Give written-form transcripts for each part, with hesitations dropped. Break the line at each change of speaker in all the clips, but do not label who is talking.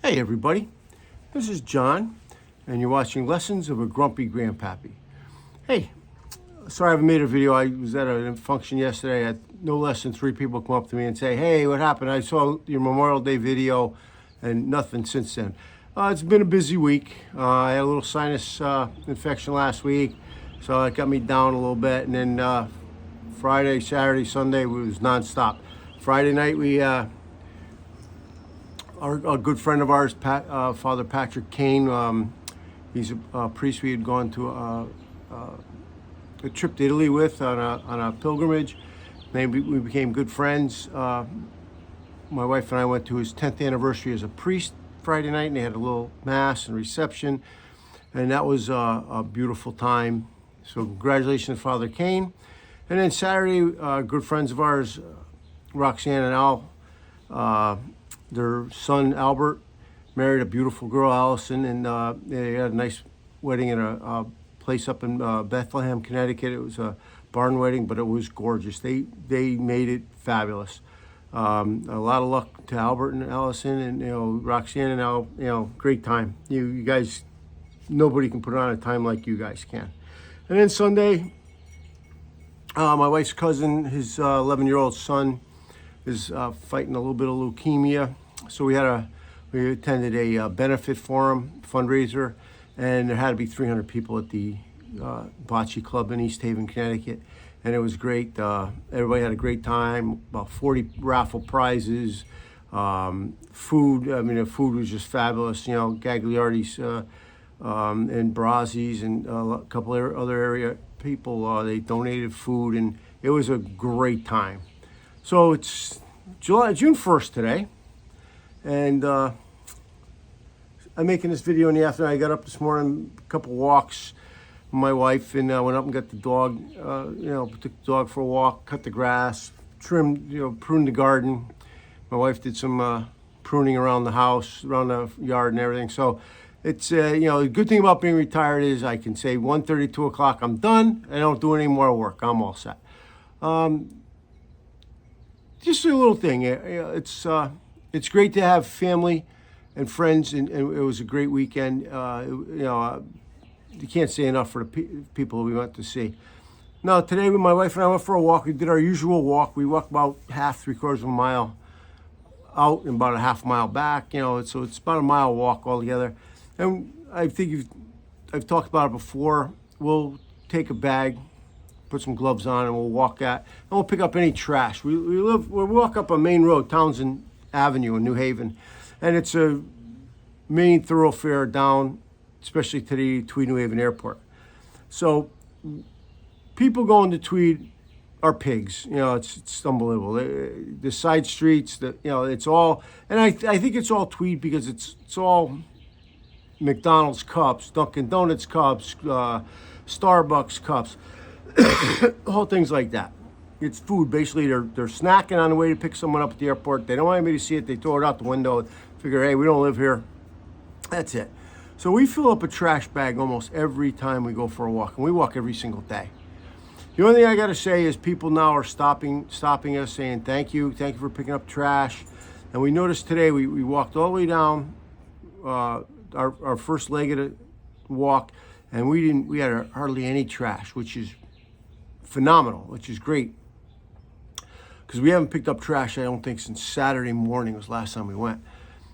Hey everybody, this is John, and you're watching Lessons of a Grumpy Grandpappy. Hey, sorry I haven't made a video. I was at a function yesterday. I had no less than 3 people come up to me and say, hey, what happened? I saw your Memorial Day video, and nothing since then. It's been a busy week. I had a little sinus infection last week, so it got me down a little bit, and then Friday, Saturday, Sunday, it was nonstop. Friday night, a good friend of ours, Father Patrick Kane, he's a priest we had gone to a trip to Italy with on a pilgrimage. We became good friends. My wife and I went to his 10th anniversary as a priest Friday night, and they had a little mass and reception, and that was a beautiful time. So congratulations, Father Kane. And then Saturday, good friends of ours, Roxanne and Al, their son Albert married a beautiful girl, Allison, and they had a nice wedding at a place up in Bethlehem, Connecticut. It was a barn wedding, but it was gorgeous. They made it fabulous. A lot of luck to Albert and Allison, and Roxanne and Al. Great time. You guys, nobody can put on a time like you guys can. And then Sunday, my wife's cousin, his 11-year-old son, is fighting a little bit of leukemia. So we attended a benefit forum fundraiser, and there had to be 300 people at the Bocce Club in East Haven, Connecticut, and it was great. Everybody had a great time. About 40 raffle prizes, food. I mean, the food was just fabulous. Gagliardi's and Brazzi's and a couple of other area people. They donated food, and it was a great time. So it's June 1st today, and I'm making this video in the afternoon. I got up this morning, a couple walks with my wife, and went up and got the dog, took the dog for a walk, cut the grass, trimmed, pruned the garden. My wife did some pruning around the house, around the yard and everything. So it's, the good thing about being retired is I can say 1:30, 2 o'clock, I'm done. I don't do any more work. I'm all set. Just a little thing. It's great to have family and friends, and it was a great weekend. You can't say enough for the people we went to see. Now today, my wife and I went for a walk. We did our usual walk. We walked about three-quarters of a mile out and about a half mile back. So it's about a mile walk altogether. And I think I've talked about it before. We'll take a bag, put some gloves on, and we'll we'll pick up any trash. We walk up a main road, Townsend Avenue in New Haven, and it's a main thoroughfare down, especially to the Tweed New Haven Airport. So people going to Tweed are pigs. It's unbelievable. The side streets, it's all, and I think it's all Tweed because it's all McDonald's cups, Dunkin' Donuts cups, Starbucks cups. Whole things like that. It's food. Basically, they're snacking on the way to pick someone up at the airport. They don't want anybody to see it. They throw it out the window. Figure, hey, we don't live here. That's it. So we fill up a trash bag almost every time we go for a walk, and we walk every single day. The only thing I got to say is people now are stopping us, saying thank you for picking up trash. And we noticed today we walked all the way down our first leg of the walk, and we had hardly any trash, which is phenomenal, which is great, because we haven't picked up trash, I don't think, since Saturday morning was last time we went.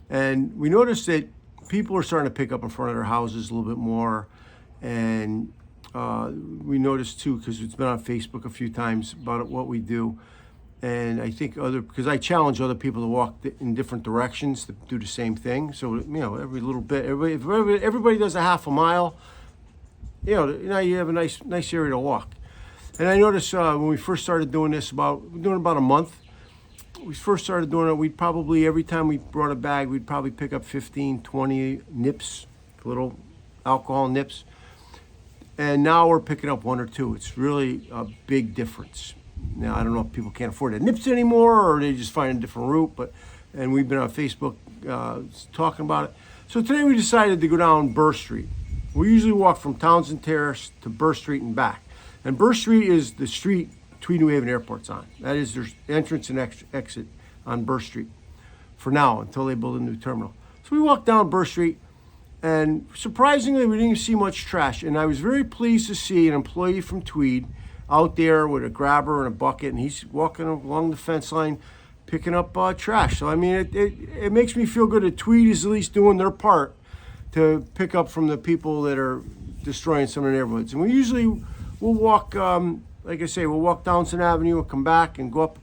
And we noticed that people are starting to pick up in front of their houses a little bit more, and we noticed too, because it's been on Facebook a few times about what we do, and I think because I challenge other people to walk in different directions to do the same thing. So every little bit, everybody does a half a mile, now you have a nice area to walk. And I noticed when we first started doing this, about a month, we first started doing it, we'd probably, every time we brought a bag, we'd probably pick up 15, 20 nips, little alcohol nips. And now we're picking up 1 or 2. It's really a big difference. Now, I don't know if people can't afford the nips anymore, or they just find a different route, and we've been on Facebook talking about it. So today we decided to go down Burr Street. We usually walk from Townsend Terrace to Burr Street and back. And Burr Street is the street Tweed New Haven Airport's on. That is their entrance and exit on Burr Street for now, until they build a new terminal. So we walked down Burr Street, and surprisingly, we didn't see much trash. And I was very pleased to see an employee from Tweed out there with a grabber and a bucket, and he's walking along the fence line picking up trash. So, I mean, it makes me feel good that Tweed is at least doing their part to pick up from the people that are destroying some of the neighborhoods. And we'll walk, like I say, we'll walk down Downson Avenue, we'll come back and go up a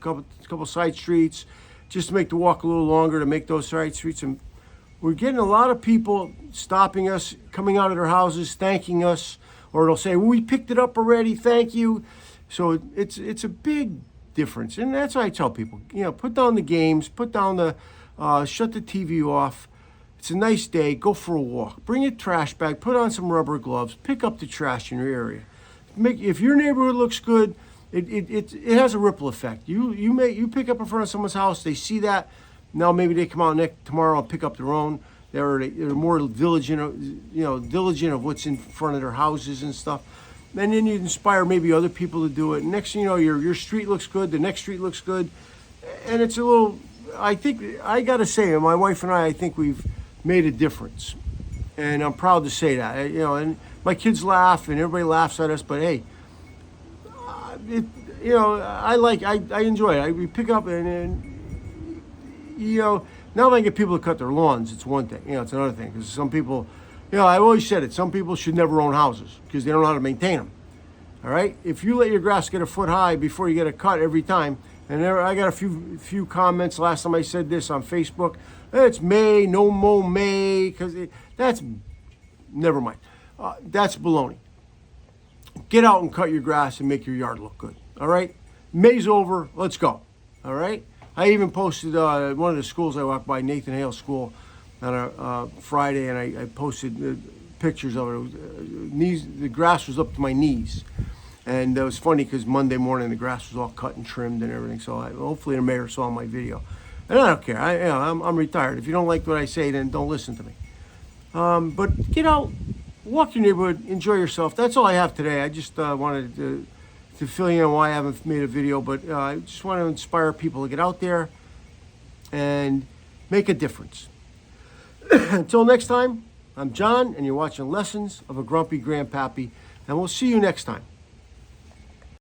couple side streets just to make the walk a little longer, to make those side streets. And we're getting a lot of people stopping us, coming out of their houses, thanking us, or they'll say, well, we picked it up already, thank you. So it's a big difference. And that's what I tell people, put down the games, put down shut the TV off. It's a nice day, go for a walk. Bring a trash bag, put on some rubber gloves, pick up the trash in your area. If your neighborhood looks good, it has a ripple effect. You pick up in front of someone's house, they see that. Now maybe they come out tomorrow and pick up their own. They're more diligent of what's in front of their houses and stuff. And then you inspire maybe other people to do it. Next thing you know, your street looks good, the next street looks good. And it's a little, I think, I got to say, my wife and I think we've made a difference. And I'm proud to say that. And my kids laugh and everybody laughs at us, but hey, I enjoy it. We pick up and now if I get people to cut their lawns, it's one thing. It's another thing. Because some people, I've always said it, some people should never own houses because they don't know how to maintain them. All right? If you let your grass get a foot high before you get a cut every time, and I got a few comments last time I said this on Facebook, it's May, no mow May, because that's, never mind. That's baloney. Get out and cut your grass and make your yard look good. All right? May's over. Let's go. All right? I even posted one of the schools I walked by, Nathan Hale School, on a Friday, and I posted pictures of it. The grass was up to my knees. And it was funny because Monday morning the grass was all cut and trimmed and everything. So hopefully the mayor saw my video. And I don't care. I'm retired. If you don't like what I say, then don't listen to me. But get out, walk your neighborhood, enjoy yourself. That's all I have today. I just wanted to fill you in why I haven't made a video. But I just want to inspire people to get out there and make a difference. Until next time, I'm John, and you're watching Lessons of a Grumpy Grandpappy. And we'll see you next time.